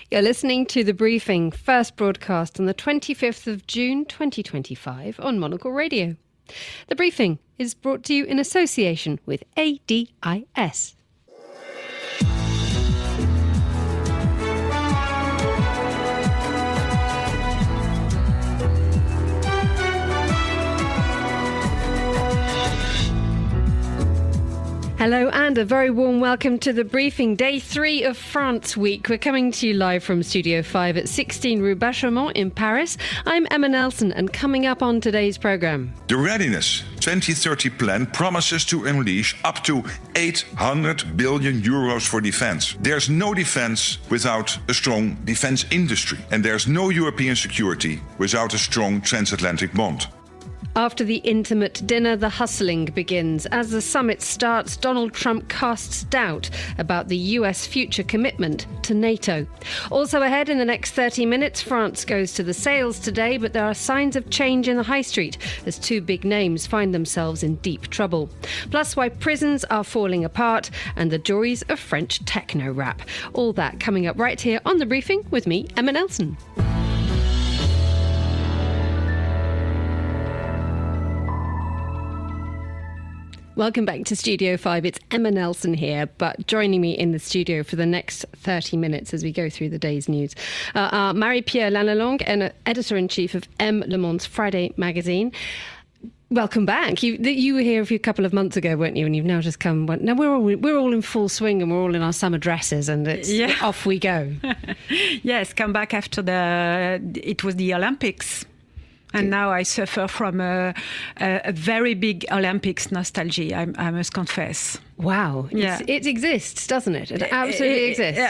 You're listening to The Briefing, first broadcast on the 25th of June 2025 on Monocle Radio. The Briefing is brought to you in association with ADIS. Hello and a very warm welcome to The Briefing, day 3 of France Week. We're coming to you live from Studio 5 at 16 Rue Bachemont in Paris. I'm Emma Nelson, and coming up on today's programme. The Readiness 2030 plan promises to unleash up to 800 billion euros for defence. There's no defence without a strong defence industry, and there's no European security without a strong transatlantic bond. After the intimate dinner, the hustling begins. As the summit starts, Donald Trump casts doubt about the US future commitment to NATO. Also ahead in the next 30 minutes, France goes to the sales today, but there are signs of change in the high street as two big names find themselves in deep trouble. Plus, why prisons are falling apart and the joys of French techno rap. All that coming up right here on The Briefing with me, Emma Nelson. Welcome back to Studio 5. It's Emma Nelson here, but joining me in the studio for the next 30 minutes as we go through the day's news are Marie-Pierre Lanalongue, editor-in-chief of M. Le Monde's Friday magazine. Welcome back. You were here a couple of months ago, weren't you? And you've now just come. Now we're all in full swing, and we're all in our summer dresses, and off we go. Yes, come back after it was the Olympics. And now I suffer from a very big Olympics nostalgia, I must confess. Wow. Yeah. It exists, doesn't it? It absolutely exists.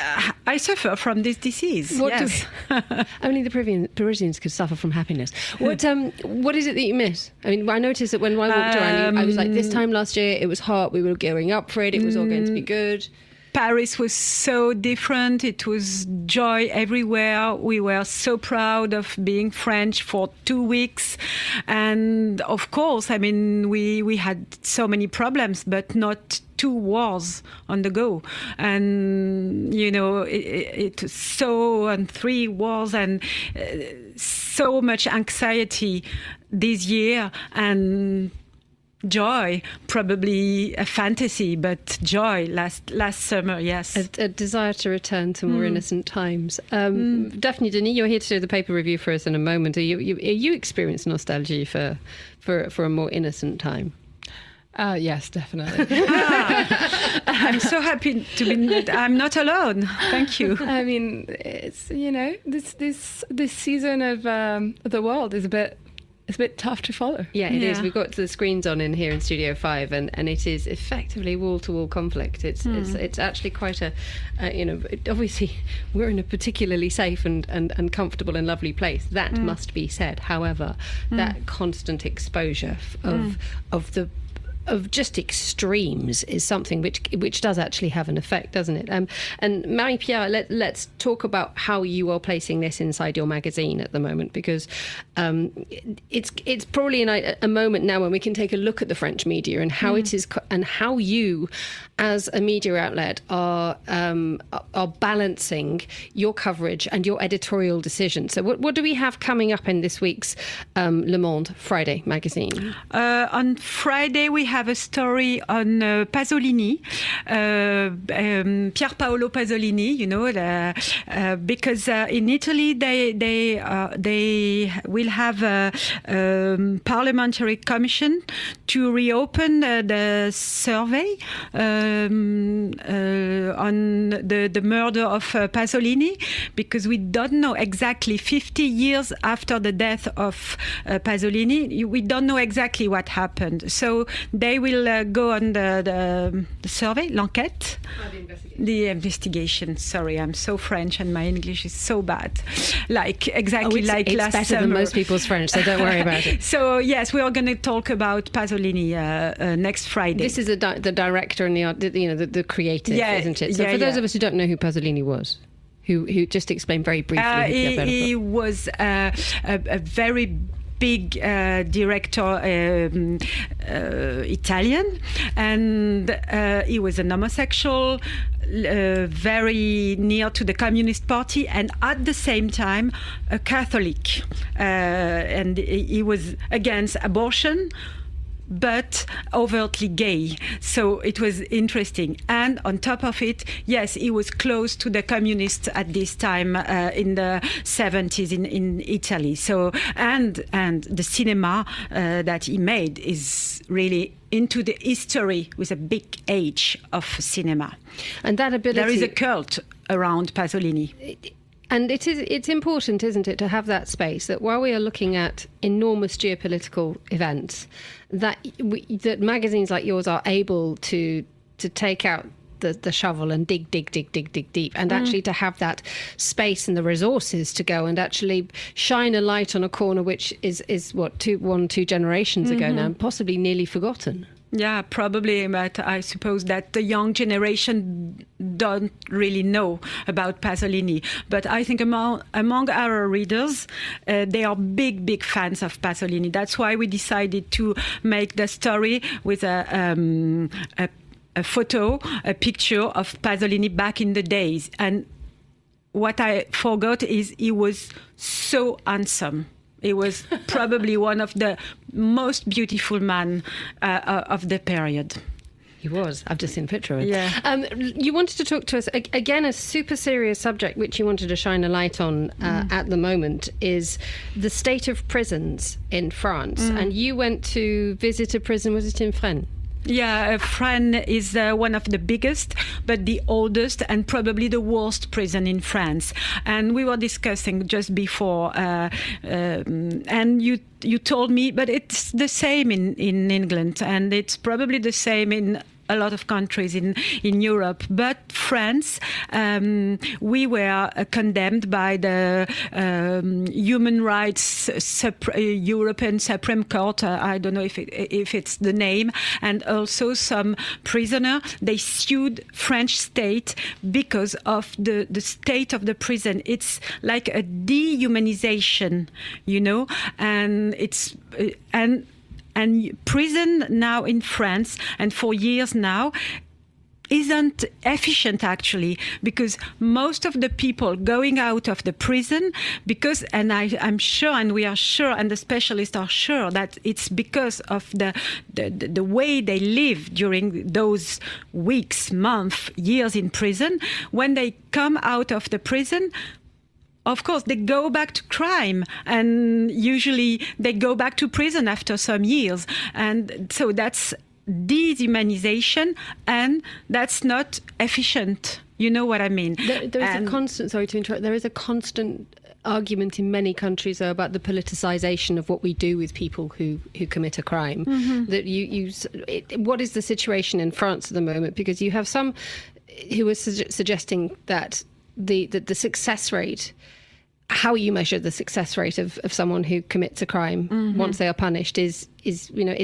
I suffer from this disease. Only the Parisians could suffer from happiness. What is it that you miss? I mean, I noticed that when I walked around, I was like, this time last year, it was hot, we were gearing up for it, it was all going to be good. Paris was so different. It was joy everywhere. We were so proud of being French for 2 weeks. And of course, I mean, we had so many problems, but not 2 wars on the go. And, you know, it was so, and 3 wars and so much anxiety this year. And joy, probably a fantasy, but joy last summer, yes. A desire to return to more innocent times. Daphne Denis, you're here to do the paper review for us in a moment. Are you experiencing nostalgia for a more innocent time? Yes, definitely. I'm so happy to be. I'm not alone. Thank you. I mean, it's this season of the world is a bit tough to follow. Yeah, it is. We've got the screens on in here in Studio 5, and it is effectively wall-to-wall conflict. It's actually quite obviously we're in a particularly safe and comfortable and lovely place. That must be said. However, that constant exposure of just extremes is something which does actually have an effect, doesn't it? And Marie-Pierre, let's talk about how you are placing this inside your magazine at the moment, because it's probably a moment now when we can take a look at the French media and how it is, and how you, as a media outlet, are balancing your coverage and your editorial decisions. So what do we have coming up in this week's Le Monde Friday magazine? On Friday we have a story on Pasolini, Pier Paolo Pasolini. You know, because in Italy they will have a parliamentary commission to reopen the survey on the murder of Pasolini, because we don't know exactly 50 years after the death of Pasolini. We don't know exactly what happened. So they will go on the survey, l'enquête, the investigation. Sorry, I'm so French and my English is so bad. Like last summer. It's better than most people's French, so don't worry about it. So yes, we are going to talk about Pasolini next Friday. This is the director and the creative, isn't it? So for those of us who don't know who Pasolini was, who just explain very briefly. He was a very big director, Italian, and he was an homosexual, very near to the Communist Party, and at the same time a Catholic, and he was against abortion but overtly gay. So it was interesting. And on top of it, yes, he was close to the communists at this time in the 70s in Italy. So and the cinema that he made is really into the history with a big H of cinema. And that ability... There is a cult around Pasolini. And it's important, isn't it, to have that space, that while we are looking at enormous geopolitical events, that magazines like yours are able to take out the shovel and dig deep, and actually to have that space and the resources to go and actually shine a light on a corner which is what, two generations ago now, possibly nearly forgotten. Yeah, probably, but I suppose that the young generation don't really know about Pasolini. But I think among our readers, they are big fans of Pasolini. That's why we decided to make the story with a photo, a picture of Pasolini back in the days. And what I forgot is he was so handsome. He was probably one of the most beautiful men of the period. He was. I've just seen a picture of him. Yeah. You wanted to talk to us, again, a super serious subject which you wanted to shine a light on at the moment is the state of prisons in France. And you went to visit a prison, was it in Fresnes? Yeah, Fresnes is one of the biggest, but the oldest and probably the worst prison in France. And we were discussing just before, and you told me, but it's the same in England, and it's probably the same in a lot of countries in Europe. But France, we were condemned by the Human Rights European Supreme Court. I don't know if it's the name. And also some prisoner, they sued French state because of the state of the prison. It's like a dehumanization, and it's and prison now in France, and for years now, isn't efficient actually, because most of the people going out of the prison, and I'm sure, and we are sure, and the specialists are sure, that it's because of the way they live during those weeks, months, years in prison. When they come out of the prison, of course, they go back to crime, and usually they go back to prison after some years. And so that's dehumanization, and that's not efficient. You know what I mean? There is a constant, sorry to interrupt, there is a constant argument in many countries though, about the politicization of what we do with people who commit a crime. That what is the situation in France at the moment? Because you have some who are suggesting that the success rate, how you measure the success rate of someone who commits a crime once they are punished is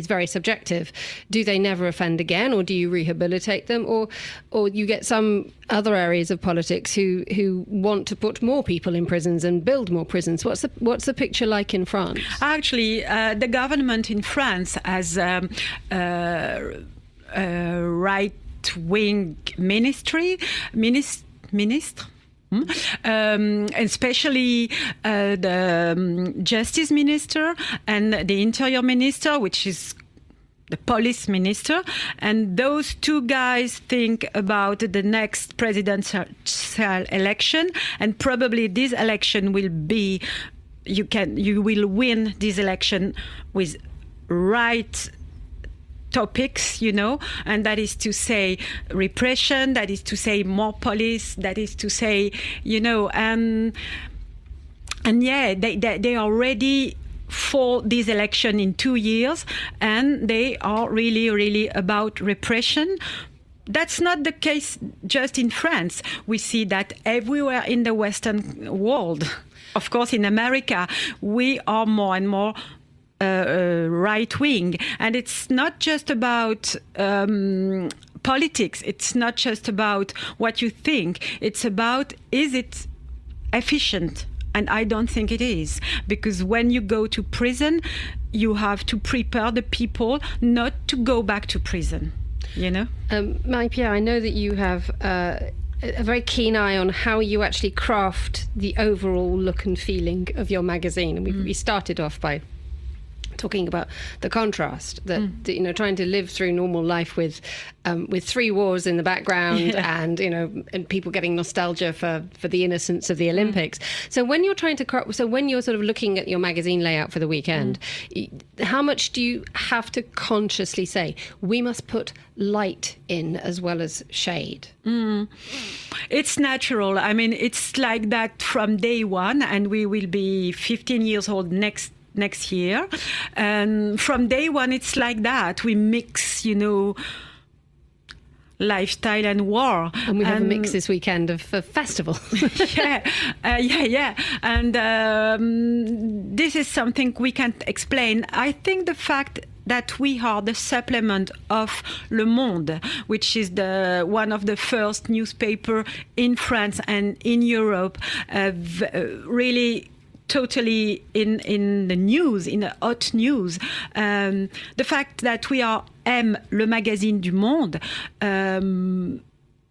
very subjective. Do they never offend again, or do you rehabilitate them, or you get some other areas of politics who want to put more people in prisons and build more prisons? What's the picture like in France? Actually, the government in France has right-wing minister, and especially the justice minister and the interior minister, which is the police minister. And those two guys think about the next presidential election, and probably this election will be, you will win this election with right topics, and that is to say repression, that is to say more police, that is to say, and yeah, they are ready for this election in 2 years, and they are really about repression. That's not the case just in France. We see that everywhere in the Western world. Of course, in America, we are more and more right wing, and it's not just about politics. It's not just about what you think. It's about, is it efficient? And I don't think it is, because when you go to prison, you have to prepare the people not to go back to prison. Marie-Pierre, I know that you have a very keen eye on how you actually craft the overall look and feeling of your magazine. And we started off by talking about the contrast that trying to live through normal life with 3 wars in the background and people getting nostalgia for the innocence of the Olympics. So when you're sort of looking at your magazine layout for the weekend, how much do you have to consciously say we must put light in as well as shade? It's natural. I mean, it's like that from day one, and we will be 15 years old next year, and from day one it's like that. We mix, lifestyle and war, and we have a mix this weekend of a festival. And this is something we can't explain. I think the fact that we are the supplement of Le Monde, which is one of the first newspaper in France and in Europe, really totally in the news, in the hot news. The fact that we are le magazine du monde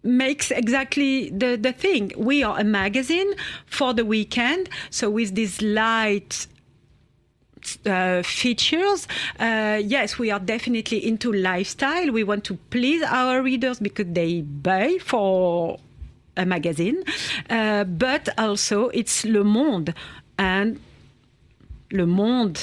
makes exactly the thing. We are a magazine for the weekend, so with these light features, yes, we are definitely into lifestyle. We want to please our readers because they buy for a magazine, but also it's Le Monde. And Le Monde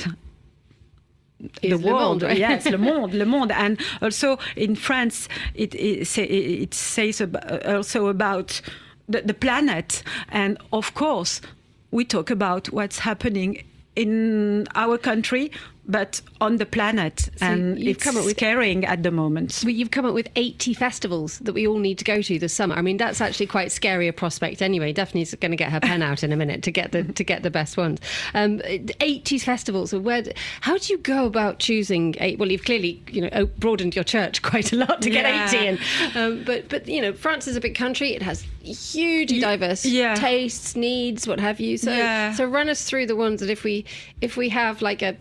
is the world, right? Yes, Le Monde. And also in France, it says also about the planet. And of course, we talk about what's happening in our country, but on the planet. So and it's scaring at the moment. So you've come up with 80 festivals that we all need to go to this summer. I mean, that's actually quite scary a prospect anyway. Daphne's going to get her pen out in a minute to get the best ones. 80 festivals. How do you go about choosing 8? Well, you've clearly broadened your church quite a lot to get 80 in. But France is a big country. It has hugely diverse tastes, needs, what have you. So run us through the ones that if we have like a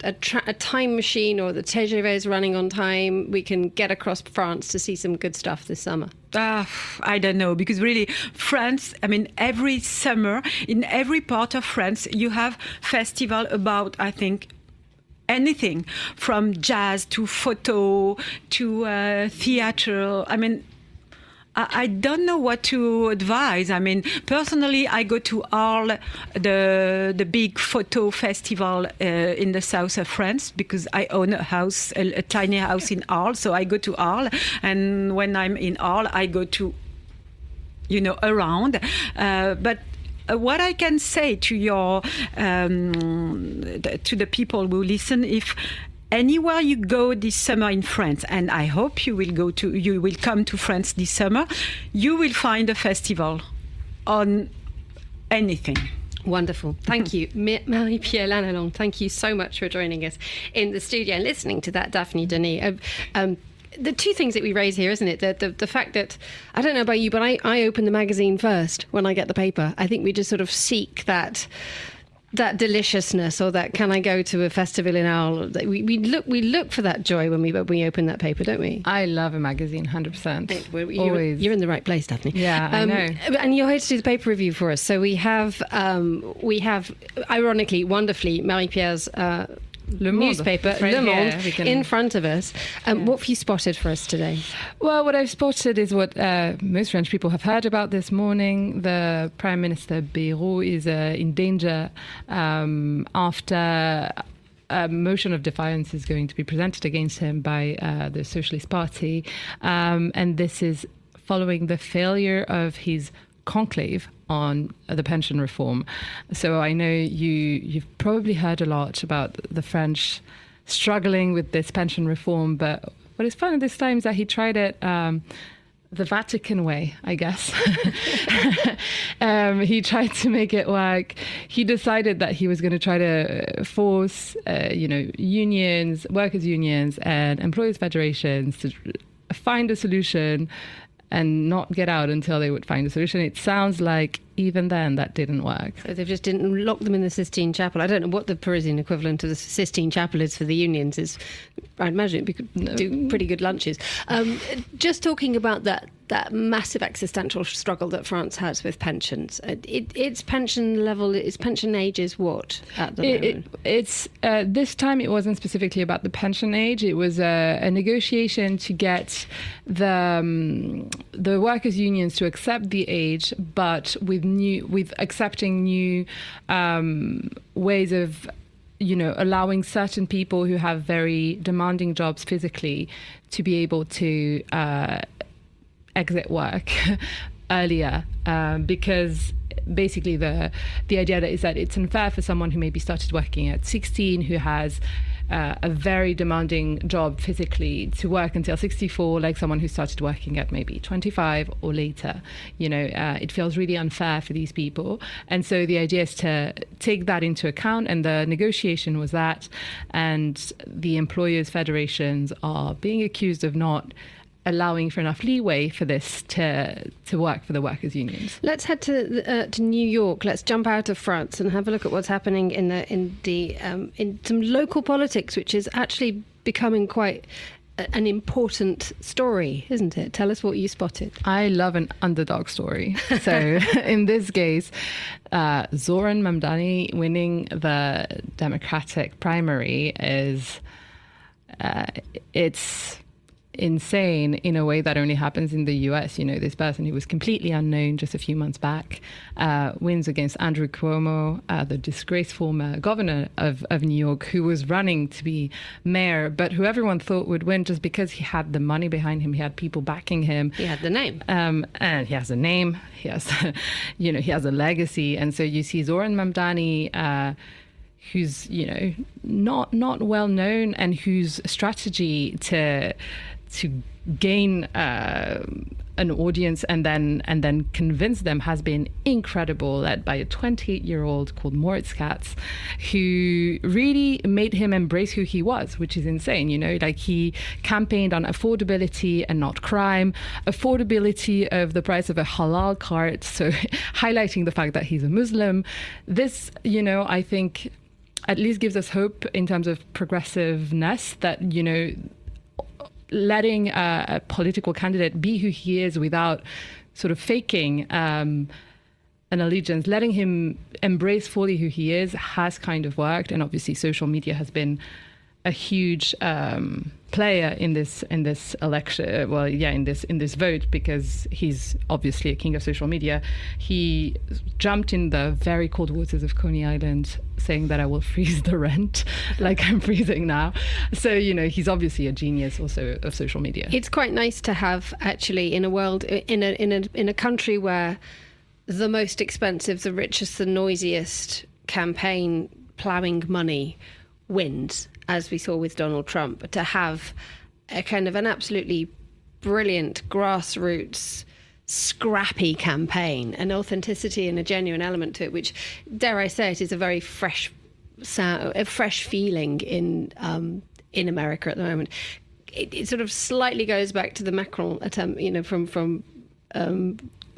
time machine or the TGV is running on time, we can get across France to see some good stuff this summer. I don't know, because really France, I mean, every summer in every part of France you have festival about, I think, anything from jazz to photo to theatre. I mean, I don't know what to advise. I mean, personally, I go to Arles, the big photo festival in the south of France, because I own a house, a tiny house in Arles. So I go to Arles, and when I'm in Arles, I go to, around. But what I can say to to the people who listen, if anywhere you go this summer in France, and I hope you will come to France this summer, you will find a festival on anything. Wonderful. Thank you. Marie-Pierre Lanalon, thank you so much for joining us in the studio and listening to that, Daphne Denis. The two things that we raise here, isn't it? The fact that, I don't know about you, but I open the magazine first when I get the paper. I think we just sort of seek that deliciousness, or that, can I go to a festival in Arles? We look for that joy when we open that paper, don't we? I love a magazine, 100%. You're in the right place, Daphne. Yeah, I know. And you're here to do the paper review for us. So we have ironically, wonderfully, Marie-Pierre's newspaper, Le Monde, in front of us. What have you spotted for us today? Well, what I've spotted is what most French people have heard about this morning. The Prime Minister Bayrou is in danger after a motion of defiance is going to be presented against him by the Socialist Party. And this is following the failure of his conclave on the pension reform. So I know you've probably heard a lot about the French struggling with this pension reform, but what is fun this time is that he tried it the Vatican way, I guess. He tried to make it work. He decided that he was going to try to force, unions, workers' unions and employers' federations to find a solution and not get out until they would find a solution. It sounds like even then that didn't work. So they just didn't lock them in the Sistine Chapel. I don't know what the Parisian equivalent of the Sistine Chapel is for the unions. I'd imagine we could do pretty good lunches. Just talking about that that massive existential struggle that France has with pensions. Its pension level, its pension age is what at the moment? It's this time it wasn't specifically about the pension age. It was a negotiation to get the workers' unions to accept the age, but with accepting new ways of allowing certain people who have very demanding jobs physically to be able to exit work earlier, because basically the idea is that it's unfair for someone who maybe started working at 16, who has a very demanding job physically, to work until 64, like someone who started working at maybe 25 or later. It feels really unfair for these people. And so the idea is to take that into account, and the negotiation was that, and the employers' federations are being accused of not allowing for enough leeway for this to work for the workers' unions. Let's head to New York. Let's jump out of France and have a look at what's happening in some local politics, which is actually becoming quite an important story, isn't it? Tell us what you spotted. I love an underdog story. So in this case, Zoran Mamdani winning the Democratic primary is it's insane in a way that only happens in the US. This person who was completely unknown just a few months back wins against Andrew Cuomo, the disgraced former governor of New York, who was running to be mayor, but who everyone thought would win just because he had the money behind him. He had people backing him. He had the name. And he has a name. He has, he has a legacy. And so you see Zoran Mamdani, who's, not well known, and whose strategy to gain an audience and then convince them has been incredible, led by a 28-year-old called Moritz Katz, who really made him embrace who he was, which is insane. He campaigned on affordability and not crime, affordability of the price of a halal cart, so highlighting the fact that he's a Muslim. This, I think, at least gives us hope in terms of progressiveness, that, letting a political candidate be who he is without sort of faking an allegiance, letting him embrace fully who he is, has kind of worked. And obviously social media has been a huge player in this election. Well, yeah, in this vote, because he's obviously a king of social media. He jumped in the very cold waters of Coney Island, saying that I will freeze the rent, like I'm freezing now. So he's obviously a genius also of social media. It's quite nice to have, actually, in a world, in a country where the most expensive, the richest, the noisiest campaign ploughing money wins, as we saw with Donald Trump, to have a kind of an absolutely brilliant grassroots, scrappy campaign, an authenticity and a genuine element to it, which, dare I say it, is a very fresh sound, a fresh feeling in America at the moment. It sort of slightly goes back to the Macron attempt, from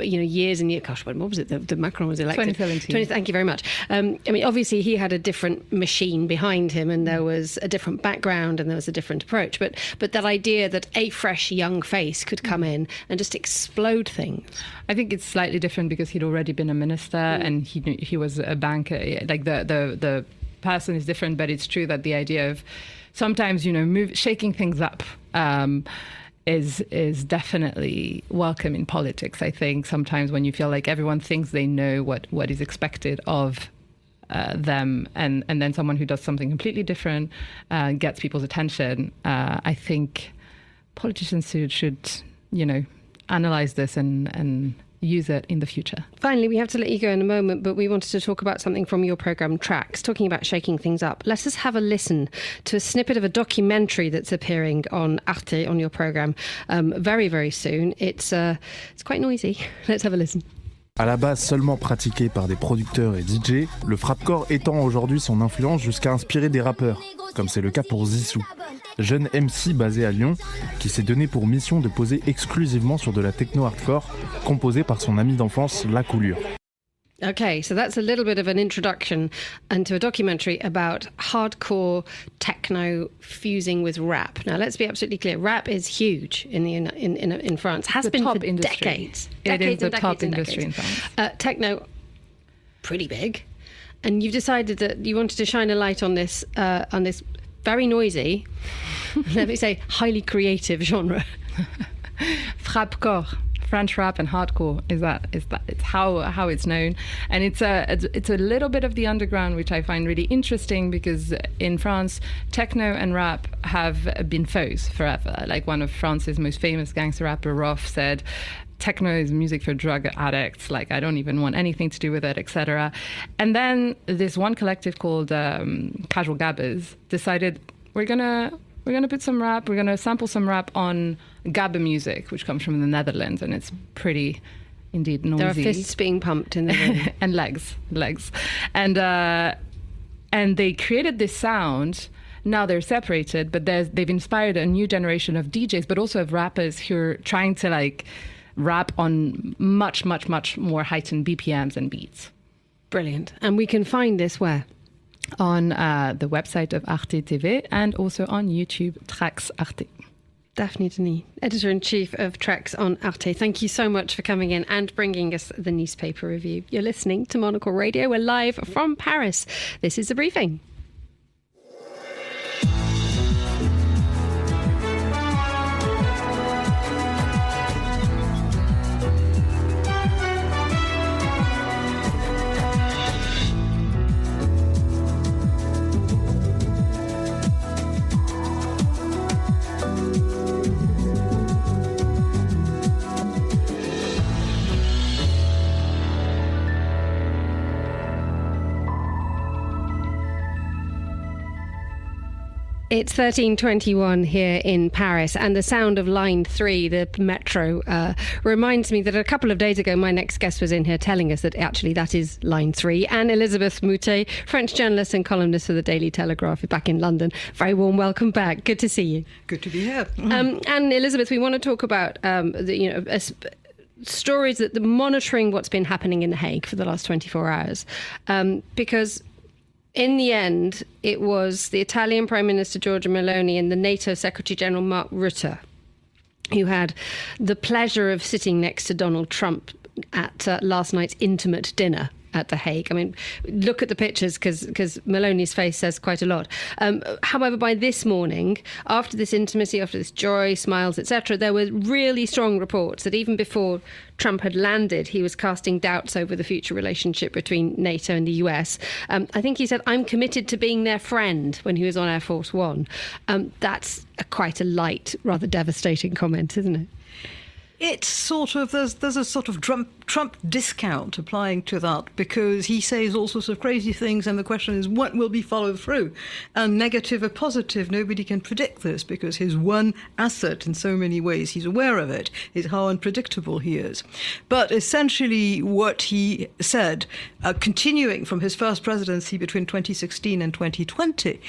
years and years. Gosh, what was it? The Macron was elected 2017. Thank you very much. Obviously he had a different machine behind him, and there was a different background, and there was a different approach. But that idea that a fresh young face could come in and just explode things. I think it's slightly different because he'd already been a minister, and he was a banker. Like the person is different, but it's true that the idea of sometimes shaking things up is definitely welcome in politics. I think sometimes when you feel like everyone thinks they know what is expected of them, and then someone who does something completely different gets people's attention. I think politicians should analyze this and use it in the future. Finally, we have to let you go in a moment, but we wanted to talk about something from your programme Tracks, talking about shaking things up. Let us have a listen to a snippet of a documentary that's appearing on Arte, on your programme, very, very soon. It's quite noisy. Let's have a listen. À la base seulement pratiqué par des producteurs et DJ, le frapcore étend aujourd'hui son influence jusqu'à inspirer des rappeurs, comme c'est le cas pour Zissou, jeune MC basé à Lyon, qui s'est donné pour mission de poser exclusivement sur de la techno hardcore, composée par son ami d'enfance La Coulure. Okay, so that's a little bit of an introduction into a documentary about hardcore techno fusing with rap. Now, let's be absolutely clear: rap is huge in France. Has been for decades. It is the top industry in France. Techno, pretty big, and you've decided that you wanted to shine a light on this very noisy, let me say, highly creative genre. Frapcore. French rap and hardcore is it's how it's known, and it's a little bit of the underground, which I find really interesting, because in France techno and rap have been foes forever. Like one of France's most famous gangster rapper, Rof, said techno is music for drug addicts, like I don't even want anything to do with it, etc. And then this one collective called Casual Gabbers decided we're gonna put some rap, we're gonna sample some rap on gabber music, which comes from the Netherlands, and it's pretty, indeed, noisy. There are fists being pumped in the room. And legs. And they created this sound. Now they're separated, but they've inspired a new generation of DJs, but also of rappers who are trying to like rap on much, much, much more heightened BPMs and beats. Brilliant. And we can find this where? On the website of Arte TV and also on YouTube, Tracks Arte. Daphne Denis, Editor-in-Chief of Tracks on Arte. Thank you so much for coming in and bringing us the newspaper review. You're listening to Monocle Radio. We're live from Paris. This is The Briefing. It's 13:21 here in Paris, and the sound of Line 3, the metro, reminds me that a couple of days ago my next guest was in here telling us that actually that is Line 3. And Elizabeth Moutet, French journalist and columnist for the Daily Telegraph, is back in London. Very warm welcome back. Good to see you. Good to be here. And Elizabeth, we want to talk about stories that the monitoring what's been happening in The Hague for the last 24 hours, because in the end, it was the Italian Prime Minister Giorgia Meloni and the NATO Secretary General Mark Rutte who had the pleasure of sitting next to Donald Trump at last night's intimate dinner at The Hague. I mean, look at the pictures because Meloni's face says quite a lot. However, by this morning, after this intimacy, after this joy, smiles, etc., there were really strong reports that even before Trump had landed, he was casting doubts over the future relationship between NATO and the US. I think he said, "I'm committed to being their friend," when he was on Air Force One. That's quite a light, rather devastating comment, isn't it? It's sort of, there's a sort of Trump discount applying to that, because he says all sorts of crazy things, and the question is what will be followed through? And negative or positive, nobody can predict this, because his one asset in so many ways, he's aware of it, is how unpredictable he is. But essentially what he said, continuing from his first presidency between 2016 and 2020,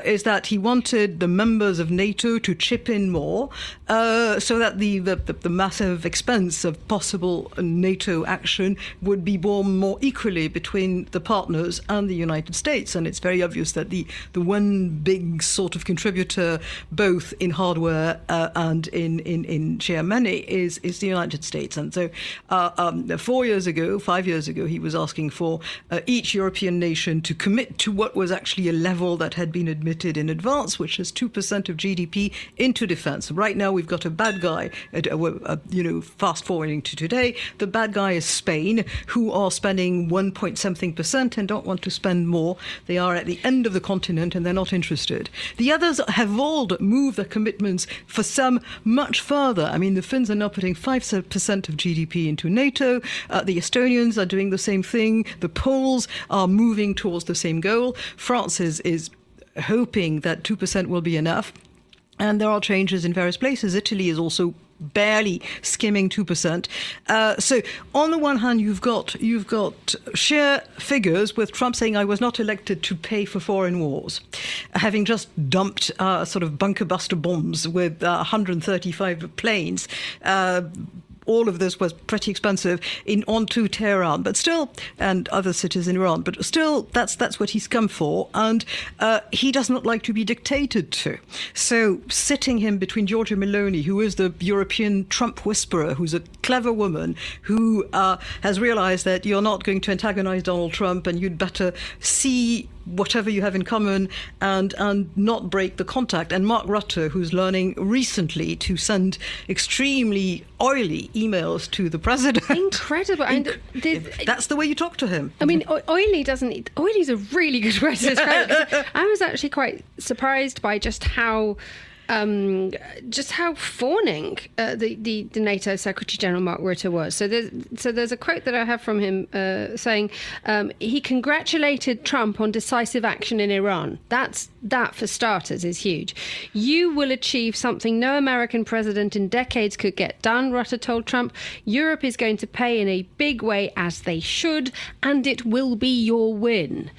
is that he wanted the members of NATO to chip in more, so that the massive expense of possible NATO action would be borne more equally between the partners and the United States. And it's very obvious that the one big sort of contributor, both in hardware and in sheer money, is the United States. And so 5 years ago, he was asking for each European nation to commit to what was actually a level that had been admitted in advance, which is 2% of GDP into defense. Right now, we've got a bad guy, fast forwarding to today, the bad guy is Spain, who are spending 1.something% and don't want to spend more. They are at the end of the continent and they're not interested. The others have all moved their commitments, for some much further. I mean, the Finns are now putting 5% of GDP into NATO. The Estonians are doing the same thing. The Poles are moving towards the same goal. France is hoping that 2% will be enough. And there are changes in various places. Italy is also barely skimming 2%. So on the one hand, you've got sheer figures with Trump saying, "I was not elected to pay for foreign wars," having just dumped sort of bunker buster bombs with 135 planes. all of this was pretty expensive onto Tehran, but still, and other cities in Iran, but still, that's what he's come for, and he does not like to be dictated to. So sitting him between Giorgia Meloni, who is the European Trump whisperer, who's a clever woman, who has realized that you're not going to antagonize Donald Trump, and you'd better see whatever you have in common and not break the contact. And Mark Rutte, who's learning recently to send extremely oily emails to the president. Incredible. That's the way you talk to him. I mean, oily is a really good word to describe it. I was actually quite surprised by just how fawning the NATO Secretary General Mark Rutte was. So there's a quote that I have from him saying he congratulated Trump on decisive action in Iran. That for starters is huge. You will achieve something no American president in decades could get done, Rutte told Trump. Europe is going to pay in a big way, as they should, and it will be your win.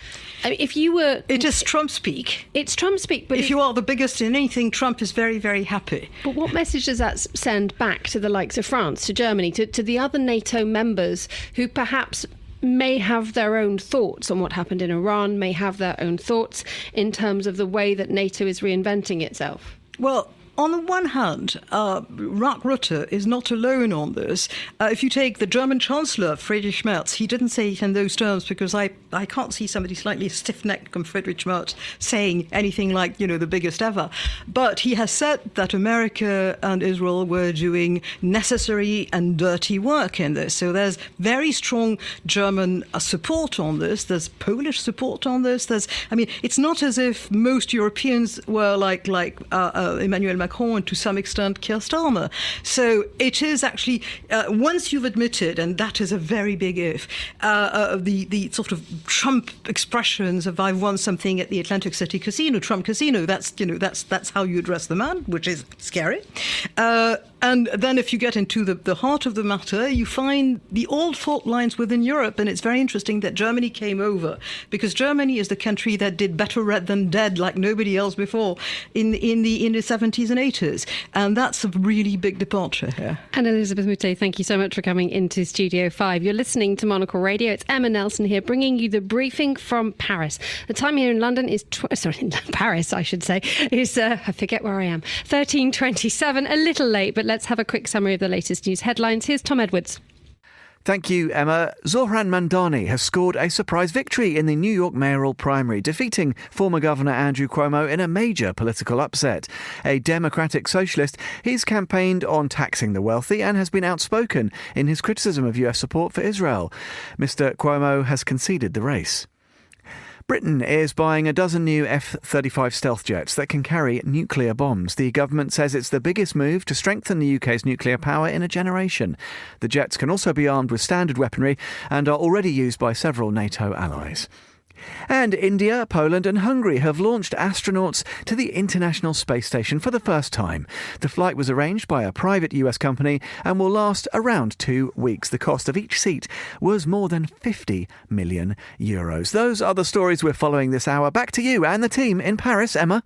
I mean, it is Trump speak. It's Trump speak, but if you are the biggest in anything, Trump is very, very happy. But what message does that send back to the likes of France, to Germany, to the other NATO members who perhaps may have their own thoughts on what happened in Iran, may have their own thoughts in terms of the way that NATO is reinventing itself? Well, on the one hand, Mark Rutte is not alone on this. If you take the German Chancellor, Friedrich Merz, he didn't say it in those terms, because I can't see somebody slightly stiff-necked comme Friedrich Merz saying anything like, the biggest ever. But he has said that America and Israel were doing necessary and dirty work in this. So there's very strong German support on this. There's Polish support on this. It's not as if most Europeans were like Emmanuel Macron and to some extent Keir Starmer. So it is actually, once you've admitted, and that is a very big if, the sort of Trump expressions of "I've won something at the Atlantic City Casino," Trump Casino, that's how you address the man, which is scary. And then if you get into the heart of the matter, you find the old fault lines within Europe, and it's very interesting that Germany came over, because Germany is the country that did better red than dead like nobody else before in the 70s and 80s. And that's a really big departure here. And Elizabeth Moutet, thank you so much for coming into Studio 5. You're listening to Monocle Radio. It's Emma Nelson here, bringing you the briefing from Paris. The time here in London is, Paris, I should say, is, I forget where I am, 13:27, a little late, but let's have a quick summary of the latest news headlines. Here's Tom Edwards. Thank you, Emma. Zohran Mamdani has scored a surprise victory in the New York mayoral primary, defeating former Governor Andrew Cuomo in a major political upset. A democratic socialist, he's campaigned on taxing the wealthy and has been outspoken in his criticism of US support for Israel. Mr. Cuomo has conceded the race. Britain is buying a dozen new F-35 stealth jets that can carry nuclear bombs. The government says it's the biggest move to strengthen the UK's nuclear power in a generation. The jets can also be armed with standard weaponry and are already used by several NATO allies. And India, Poland and Hungary have launched astronauts to the International Space Station for the first time. The flight was arranged by a private US company and will last around 2 weeks. The cost of each seat was more than €50 million. Those are the stories we're following this hour. Back to you and the team in Paris, Emma.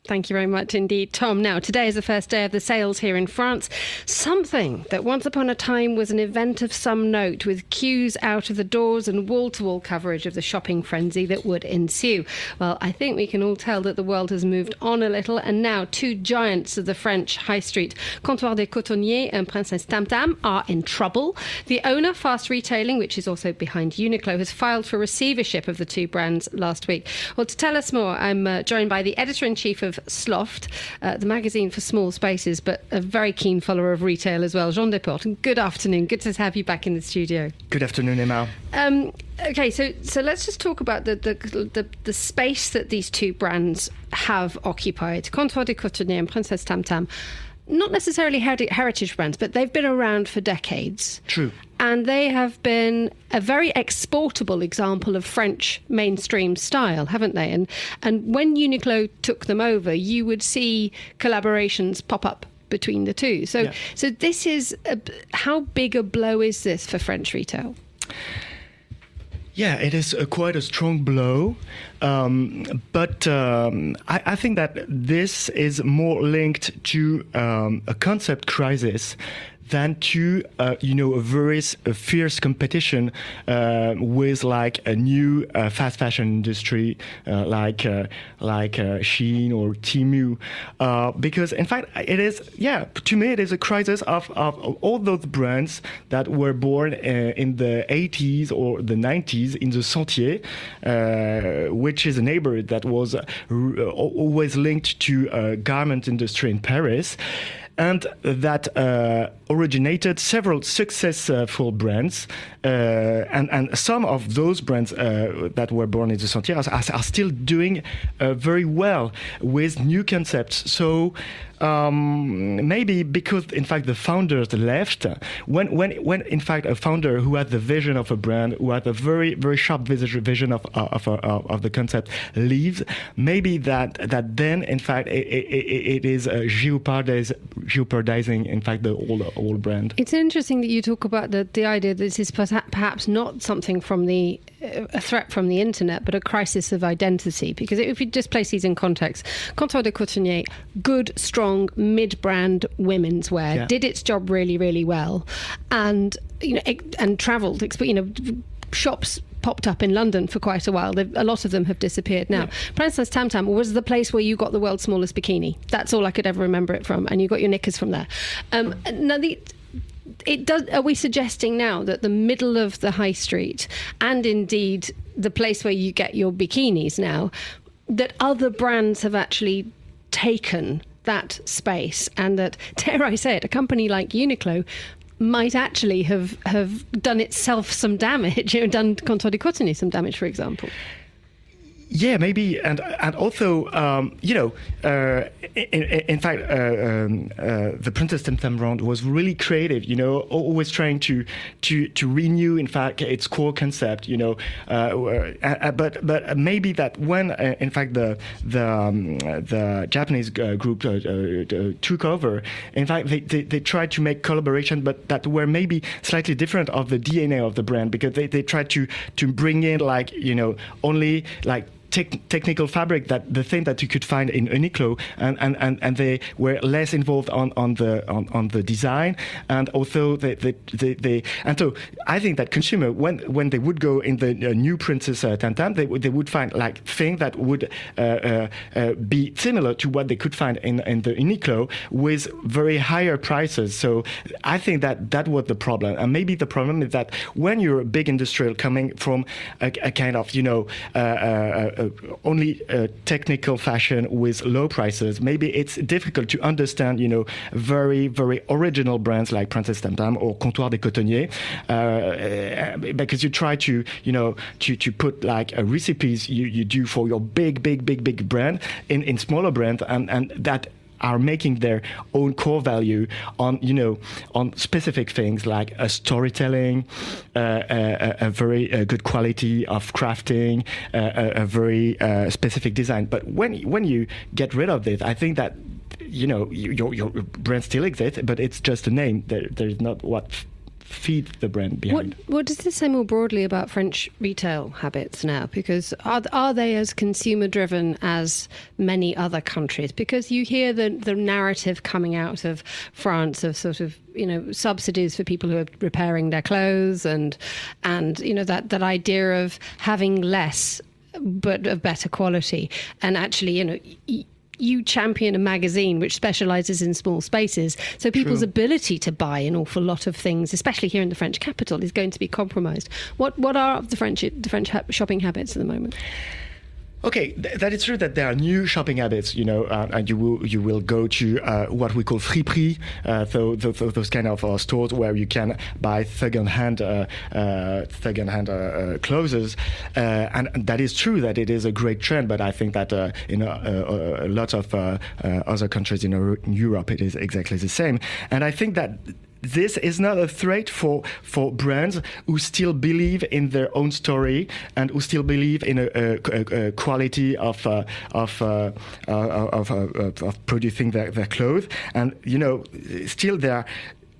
Thank you very much indeed, Tom. Now, today is the first day of the sales here in France. Something that once upon a time was an event of some note, with queues out of the doors and wall-to-wall coverage of the shopping frenzy that would ensue. Well, I think we can all tell that the world has moved on a little, and now two giants of the French high street, Comptoir des Cotonniers and Princesse Tam Tam, are in trouble. The owner, Fast Retailing, which is also behind Uniqlo, has filed for receivership of the two brands last week. Well, to tell us more, I'm joined by the editor-in-chief of Sloft, the magazine for small spaces, but a very keen follower of retail as well, Jean Desportes. Good afternoon. Good to have you back in the studio. Good afternoon, Emma. Okay, so let's just talk about the space that these two brands have occupied. Comptoir des Cotonniers and Princesse Tam Tam. Not necessarily heritage brands, but they've been around for decades. True. And they have been a very exportable example of French mainstream style, haven't they? And when Uniqlo took them over, you would see collaborations pop up between the two. So this is, how big a blow is this for French retail? Yeah, it is quite a strong blow, but I think that this is more linked to a concept crisis than to a very fierce competition with like a new fast fashion industry like Shein or Temu, because in fact it is, to me it is a crisis of all those brands that were born in the 80s or the 90s in the Sentier, which is a neighborhood that was always linked to garment industry in Paris, and that originated several successful brands, and some of those brands that were born in the Sentier are still doing very well with new concepts. So maybe because in fact the founders left, when in fact a founder who had the vision of a brand, who had a very very sharp vision of the concept leaves, maybe that then in fact it is jeopardizing in fact the whole brand. It's interesting that you talk about the idea that this is perhaps not something from a threat from the internet, but a crisis of identity. Because if you just place these in context, Comptoir de Cotonnier, good, strong, mid-brand women's wear, did its job really, really well, and travelled. Shops popped up in London for quite a while. A lot of them have disappeared now. Princess Tam Tam was the place where you got the world's smallest bikini. That's all I could ever remember it from, and you got your knickers from there. Now are we suggesting now that the middle of the high street, and indeed the place where you get your bikinis now, that other brands have actually taken that space, and that, dare I say it, a company like Uniqlo might actually have done itself some damage, done Comptoir de Cotonnier some damage, for example? Yeah, maybe, and also, in fact, the Princess Tam Tam brand was really creative. Always trying to renew, in fact, its core concept. But maybe that when, in fact, the Japanese group took over, in fact, they tried to make collaboration, but that were maybe slightly different of the DNA of the brand, because they tried to bring in only like technical fabric, that the thing that you could find in Uniqlo, and they were less involved on the design, and also they and so I think that consumer, when they would go in the new Princess Tam Tam, they would find like things that would be similar to what they could find in the Uniqlo with very higher prices. So I think that was the problem, and maybe the problem is that when you're a big industrial coming from a kind of only technical fashion with low prices, maybe it's difficult to understand, very, very original brands like Princess Tam Tam or Comptoir de Cotonnier, because you try to put like recipes you do for your big brand in smaller brands, and that are making their own core value on specific things like a storytelling, a very good quality of crafting, a very specific design. But when you get rid of this, I think that your brand still exists, but it's just a name. There's not what feed the brand behind. What does this say more broadly about French retail habits now? Because are they as consumer driven as many other countries? Because you hear the narrative coming out of France of sort of subsidies for people who are repairing their clothes, and that idea of having less but of better quality, and actually you champion a magazine which specialises in small spaces, so people's ability to buy an awful lot of things, especially here in the French capital, is going to be compromised. What are the French shopping habits at the moment? Okay, that is true that there are new shopping habits, and you will go to what we call friperies, so those kind of stores where you can buy second-hand clothes, and that is true that it is a great trend. But I think that in a lot of other countries in Europe, it is exactly the same, and I think that this is not a threat for brands who still believe in their own story and who still believe in a quality of producing their clothes. And still there are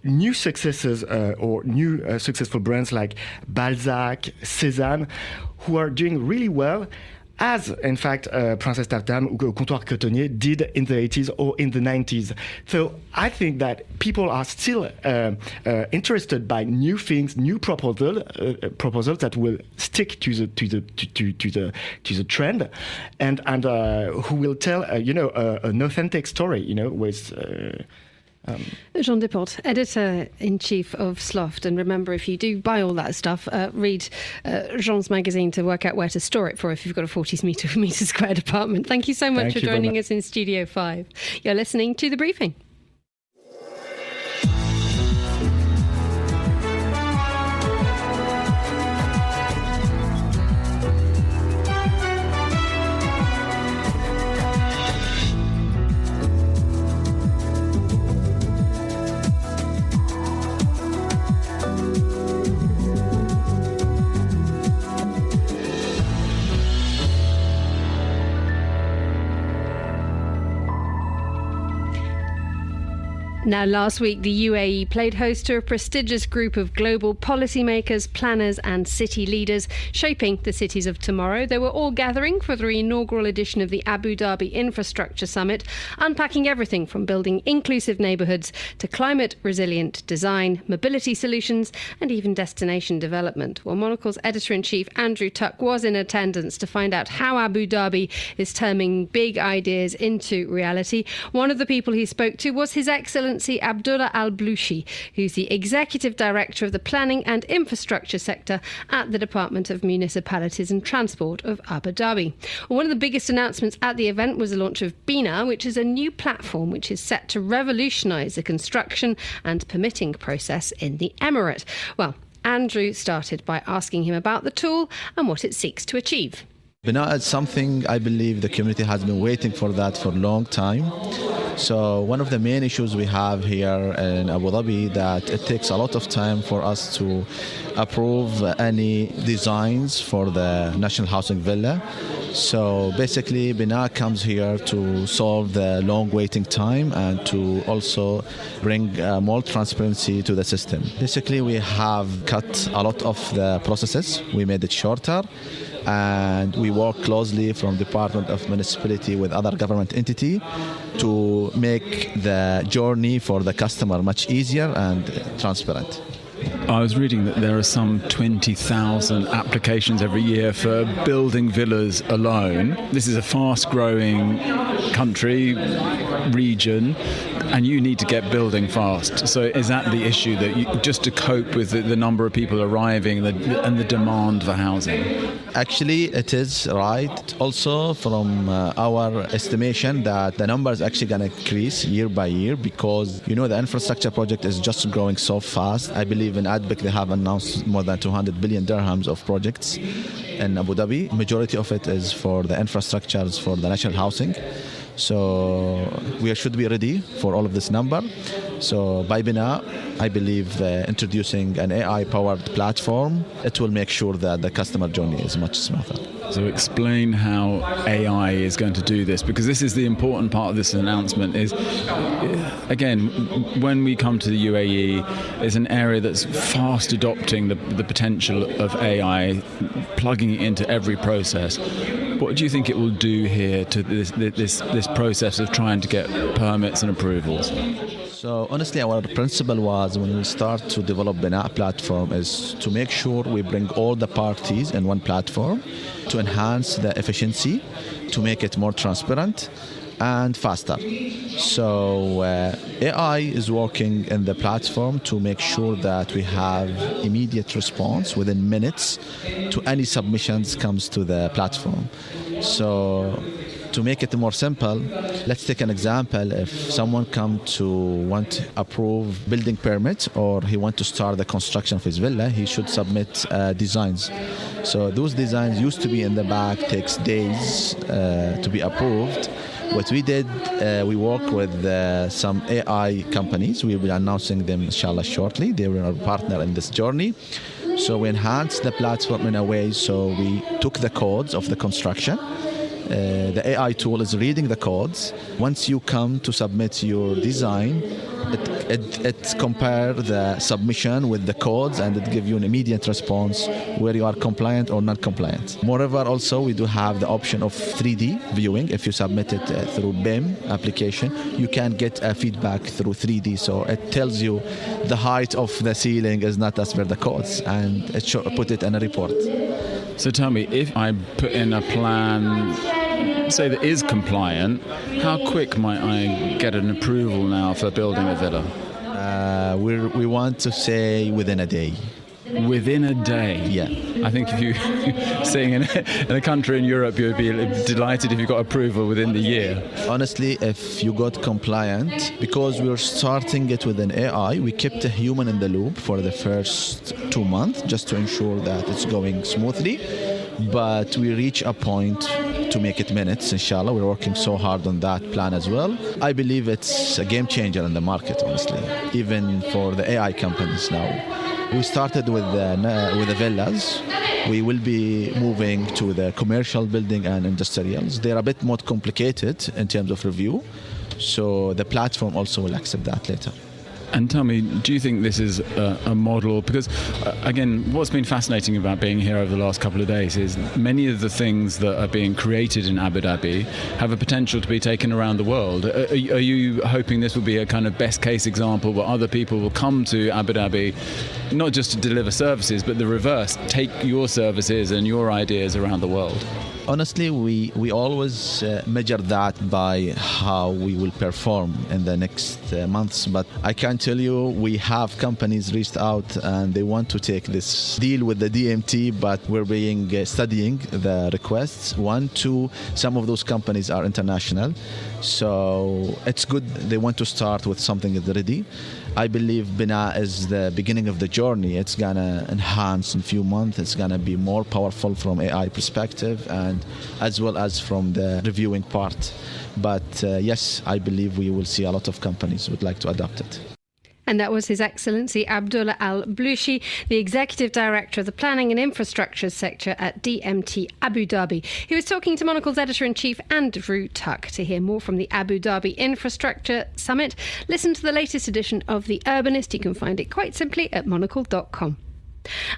new successes or new successful brands like Balzac, Cézanne, who are doing really well. as in fact Princess Tartam ou Comptoir Cotonnier did in the 80s or in the 90s. So I think that people are still interested by new things, new proposals that will stick to the trend, and who will tell an authentic story, with. Jean Deportes, editor-in-chief of Sloft. And remember, if you do buy all that stuff, read Jean's magazine to work out where to store it for if you've got a 40-metre squared apartment. Thank you so much for joining us in Studio 5. You're listening to The Briefing. Now, last week, the UAE played host to a prestigious group of global policymakers, planners and city leaders shaping the cities of tomorrow. They were all gathering for the inaugural edition of the Abu Dhabi Infrastructure Summit, unpacking everything from building inclusive neighbourhoods to climate-resilient design, mobility solutions and even destination development. Well, Monocle's editor-in-chief, Andrew Tuck, was in attendance to find out how Abu Dhabi is turning big ideas into reality. One of the people he spoke to was His Excellency Abdullah Al-Blushi, who's the Executive Director of the Planning and Infrastructure Sector at the Department of Municipalities and Transport of Abu Dhabi. One of the biggest announcements at the event was the launch of Bina, which is a new platform which is set to revolutionise the construction and permitting process in the Emirate. Well, Andrew started by asking him about the tool and what it seeks to achieve. Bina is something I believe the community has been waiting for that for a long time. So one of the main issues we have here in Abu Dhabi that it takes a lot of time for us to approve any designs for the National Housing Villa. So basically Bina comes here to solve the long waiting time and to also bring more transparency to the system. Basically we have cut a lot of the processes. We made it shorter. And we work closely from Department of Municipality with other government entity to make the journey for the customer much easier and transparent. I was reading that there are some 20,000 applications every year for building villas alone. This is a fast-growing country, region, and you need to get building fast. So is that the issue, that just to cope with the number of people arriving and the demand for housing? Actually, it is right. Also, from our estimation that the number is actually going to increase year by year because, the infrastructure project is just growing so fast. I believe in ADBIC they have announced more than 200 billion dirhams of projects in Abu Dhabi. Majority of it is for the infrastructures for the national housing. So we should be ready for all of this number. So by Bina, I believe introducing an AI-powered platform, it will make sure that the customer journey is much smoother. So explain how AI is going to do this, because this is the important part of this announcement is, again, when we come to the UAE, it's an area that's fast adopting the potential of AI, plugging it into every process. What do you think it will do here to this process of trying to get permits and approvals? So honestly, our principle was when we start to develop Bina platform is to make sure we bring all the parties in one platform to enhance the efficiency, to make it more transparent and faster. So AI is working in the platform to make sure that we have immediate response within minutes to any submissions comes to the platform. So to make it more simple, let's take an example. If someone want to approve building permit or he want to start the construction of his villa, he should submit designs. So those designs used to be in the back, takes days to be approved. What we did, we worked with some AI companies. We will be announcing them, inshallah, shortly. They were our partner in this journey. So we enhanced the platform in a way so we took the codes of the construction The AI tool is reading the codes. Once you come to submit your design, it compares the submission with the codes, and it gives you an immediate response where you are compliant or not compliant. Moreover, also we do have the option of 3D viewing. If you submit it through BIM application, you can get feedback through 3D. So it tells you the height of the ceiling is not as per the codes, and it put it in a report. So tell me, if I put in a plan, say that is compliant, how quick might I get an approval now for building a villa? We want to say within a day. Within a day? Yeah. I think if you're sitting in a country in Europe, you'd be delighted if you got approval within the year. Honestly, if you got compliant, because we're starting it with an AI, we kept a human in the loop for the first 2 months just to ensure that it's going smoothly. But we reach a point to make it minutes, inshallah. We're working so hard on that plan as well. I believe it's a game changer in the market, honestly, even for the AI companies now. We started with the villas. We will be moving to the commercial building and industrials. They're a bit more complicated in terms of review, so the platform also will accept that later. And tell me, do you think this is a model? Because, again, what's been fascinating about being here over the last couple of days is many of the things that are being created in Abu Dhabi have a potential to be taken around the world. Are you hoping this will be a kind of best case example where other people will come to Abu Dhabi, not just to deliver services, but the reverse, take your services and your ideas around the world? Honestly, we always measure that by how we will perform in the next months. But I can tell you, we have companies reached out and they want to take this deal with the DMT, but we're studying the requests. 1, 2, some of those companies are international. So it's good. They want to start with something that's ready. I believe Bina is the beginning of the journey. It's going to enhance in a few months. It's going to be more powerful from AI perspective and as well as from the reviewing part. But yes, I believe we will see a lot of companies who would like to adopt it. And that was His Excellency Abdullah Al-Blushi, the Executive Director of the Planning and Infrastructure Sector at DMT Abu Dhabi. He was talking to Monocle's Editor-in-Chief Andrew Tuck. To hear more from the Abu Dhabi Infrastructure Summit, listen to the latest edition of The Urbanist. You can find it quite simply at monocle.com.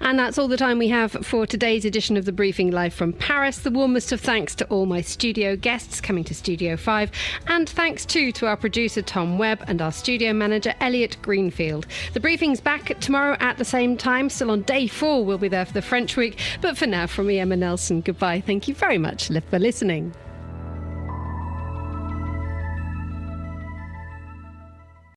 And that's all the time we have for today's edition of The Briefing live from Paris. The warmest of thanks to all my studio guests coming to Studio 5, and thanks too to our producer Tom Webb and our studio manager Elliot Greenfield. The Briefing's back tomorrow at the same time. Still on day 4, we'll be there for the French week. But for now, from me, Emma Nelson, goodbye. Thank you very much for listening.